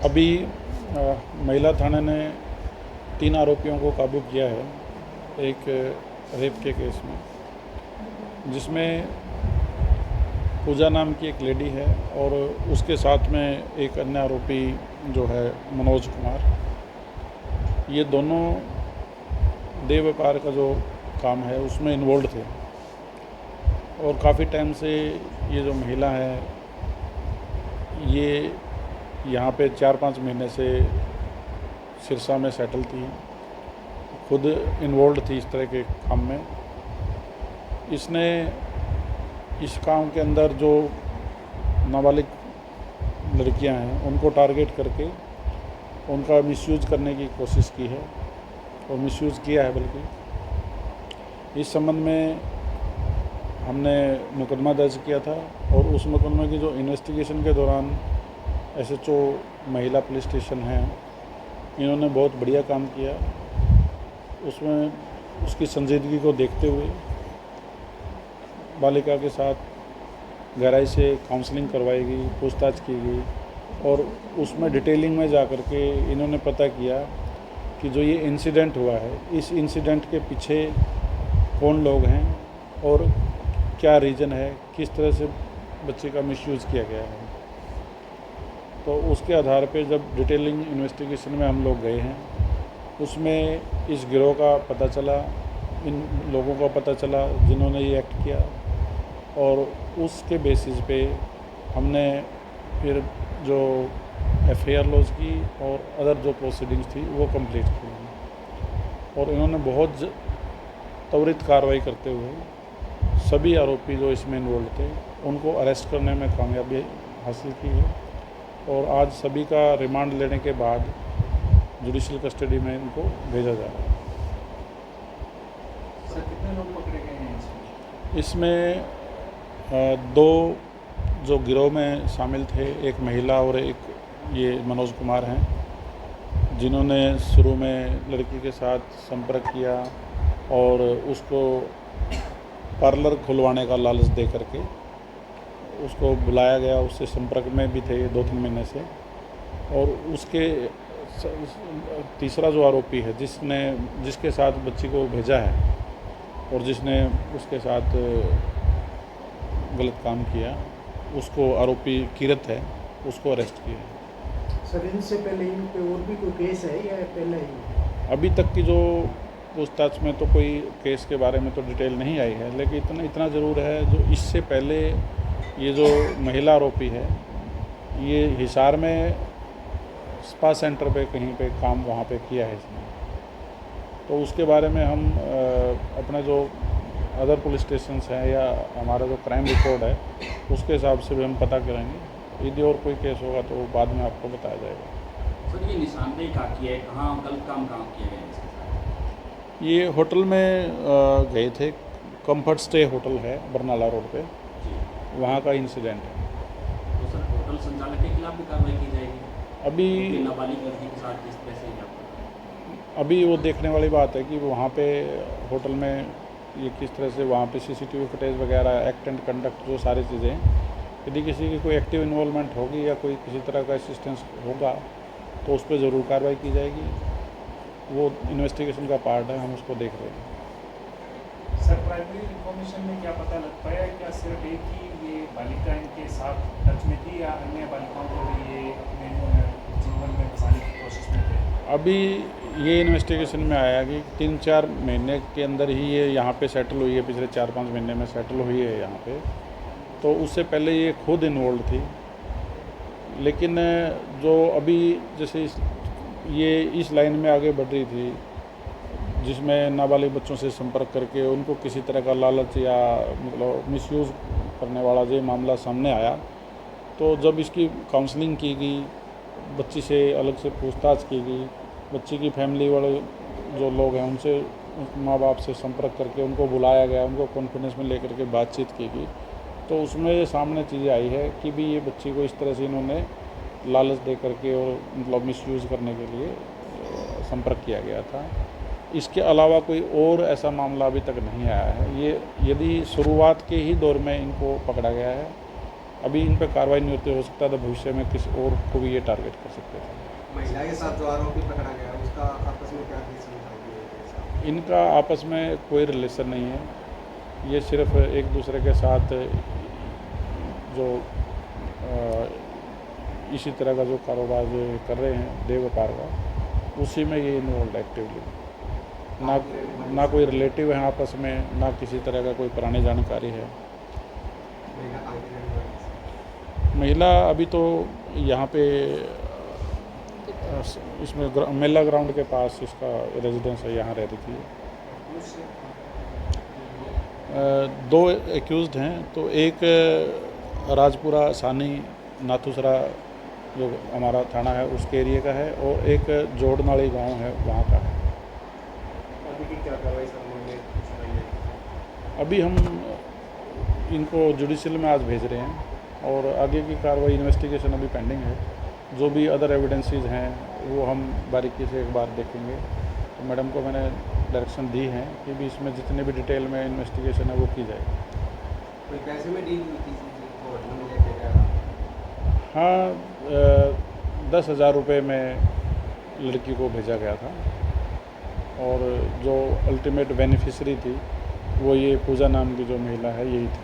अभी महिला थाने ने 3 आरोपियों को काबू किया है एक रेप के केस में, जिसमें पूजा नाम की एक लेडी है और उसके साथ में एक अन्य आरोपी जो है मनोज कुमार। ये दोनों देह व्यापार का जो काम है उसमें इन्वॉल्व थे और काफ़ी टाइम से ये जो महिला है ये यहाँ पे 4-5 महीने से सिरसा में सेटल थी, खुद इन्वॉल्व थी इस तरह के काम में। इसने इस काम के अंदर जो नाबालिग लड़कियां हैं उनको टारगेट करके उनका मिसयूज़ करने की कोशिश की है और मिसयूज़ किया है। बल्कि इस संबंध में हमने मुकदमा दर्ज किया था और उस मुकदमे की जो इन्वेस्टिगेशन के दौरान SHO महिला पुलिस स्टेशन है, इन्होंने बहुत बढ़िया काम किया। उसमें उसकी संजीदगी को देखते हुए बालिका के साथ गहराई से काउंसलिंग करवाई गई, पूछताछ की गई और उसमें डिटेलिंग में जा कर के इन्होंने पता किया कि जो ये इंसिडेंट हुआ है, इस इंसिडेंट के पीछे कौन लोग हैं और क्या रीज़न है, किस तरह से बच्चे का मिसयूज़ किया गया है। तो उसके आधार पे जब डिटेलिंग इन्वेस्टिगेशन में हम लोग गए हैं, उसमें इस गिरोह का पता चला, इन लोगों का पता चला जिन्होंने ये एक्ट किया और उसके बेसिस पे हमने फिर जो FIR लॉज की और अदर जो प्रोसीडिंग्स थी वो कंप्लीट की और इन्होंने बहुत त्वरित कार्रवाई करते हुए सभी आरोपी जो इसमें इन्वॉल्व थे उनको अरेस्ट करने में कामयाबी हासिल की है और आज सभी का रिमांड लेने के बाद जुडिशियल कस्टडी में इनको भेजा जा रहा है। सर, कितने लोग पकड़े गए हैं इसमें 2 जो गिरोह में शामिल थे, एक महिला और एक ये मनोज कुमार हैं, जिन्होंने शुरू में लड़की के साथ संपर्क किया और उसको पार्लर खुलवाने का लालच दे करके उसको बुलाया गया, उससे संपर्क में भी थे 2-3 महीने से। और उसके तीसरा जो आरोपी है जिसके साथ बच्ची को भेजा है और जिसने उसके साथ गलत काम किया, उसको आरोपी किरत है, उसको अरेस्ट किया है। सर, इनसे पहले इन पे और भी कोई केस है या पहले ही? अभी तक की जो पूछताछ में तो कोई केस के बारे में तो डिटेल नहीं आई है, लेकिन इतना ज़रूर है जो इससे पहले ये जो महिला आरोपी है ये हिसार में स्पा सेंटर पे कहीं पे काम वहाँ पे किया है इसने। तो उसके बारे में हम अपने जो अदर पुलिस स्टेशंस हैं या हमारा जो क्राइम रिकॉर्ड है उसके हिसाब से भी हम पता करेंगे। यदि और कोई केस होगा तो बाद में आपको बताया जाएगा। सर, ये निशानदेही कहाँ की है, कहाँ गलत काम किया गया है इसके साथ? ये होटल में गए थे, कंफर्ट स्टे होटल है बरनाला रोड पे, वहाँ का इंसिडेंट है। तो सर, होटल संचालक के खिलाफ भी कार्रवाई की जाएगी? अभी नाबालिग लड़की के साथ किस तरह से अभी वो देखने वाली बात है कि वहाँ पे होटल में ये किस तरह से वहाँ पे CCTV फुटेज वगैरह, एक्ट एंड कंडक्ट, जो सारी चीज़ें, यदि किसी की कोई एक्टिव इन्वॉल्वमेंट होगी या कोई किसी तरह का असिस्टेंस होगा तो उस पर ज़रूर कार्रवाई की जाएगी। वो इन्वेस्टिगेशन का पार्ट है, हम उसको देख रहे हैं। सर, प्राइमरी इन्फॉर्मेशन में क्या पता लग पाया, क्या सिर्फ एक ही ये बालिका इनके साथ टच में थी या अन्य बालिकाओं को भी ये अपने जीवन में बसाने की कोशिश में थे? अभी ये इन्वेस्टिगेशन में आया कि 3-4 महीने के अंदर ही ये यहाँ पे सेटल हुई है, पिछले 4-5 महीने में सेटल हुई है यहाँ पे। तो उससे पहले ये खुद इन्वॉल्व थी, लेकिन जो अभी जैसे ये इस लाइन में आगे बढ़ रही थी जिसमें नाबालिग बच्चों से संपर्क करके उनको किसी तरह का लालच या मतलब मिसयूज़ करने वाला जो मामला सामने आया, तो जब इसकी काउंसलिंग की गई, बच्ची से अलग से पूछताछ की गई, बच्ची की फैमिली वाले जो लोग हैं उनसे, माँ बाप से संपर्क करके उनको बुलाया गया, उनको कॉन्फिडेंस में लेकर के बातचीत की गई, तो उसमें ये सामने चीज़ें आई है कि भी ये बच्ची को इस तरह से इन्होंने लालच दे करके और मतलब मिसयूज़ करने के लिए संपर्क किया गया था। इसके अलावा कोई और ऐसा मामला अभी तक नहीं आया है। ये यदि शुरुआत के ही दौर में इनको पकड़ा गया है, अभी इन पर कार्रवाई नहीं होती, हो सकता था भविष्य में किसी और को भी ये टारगेट कर सकते थे। महिला के साथ जो आरोपी पकड़ा गया उसका आपस में क्या रिलेशन? इनका आपस में कोई रिलेशन नहीं है, ये सिर्फ एक दूसरे के साथ जो इसी तरह का जो कारोबार जो कर रहे हैं देह व्यापार का, उसी में ये इन्वॉल्व एक्टिवली। ना कोई रिलेटिव है आपस में, ना किसी तरह का कोई पुरानी जानकारी है। महिला अभी तो यहाँ पे इसमें मेला ग्राउंड के पास इसका रेजिडेंस है, यहाँ रह रही थी। दो एक्यूज्ड हैं, तो एक राजपुरा सानी नाथुसरा जो हमारा थाना है उसके एरिया का है, और एक जोड़नाली गांव है वहाँ का है। अभी की क्या कार्रवाई सर? अभी हम इनको जुडिशियल में आज भेज रहे हैं, और आगे की कार्रवाई इन्वेस्टिगेशन अभी पेंडिंग है। जो भी अदर एविडेंसेस हैं वो हम बारीकी से एक बार देखेंगे। तो मैडम को मैंने डायरेक्शन दी है कि भी इसमें जितने भी डिटेल में इन्वेस्टिगेशन है वो की जाए। कोई पैसे में डील हुई थी कोर्ट में लेके गया? हाँ, 10,000 रुपये में लड़की को भेजा गया था, और जो अल्टीमेट बेनिफिशियरी थी वो ये पूजा नाम की जो महिला है यही थी।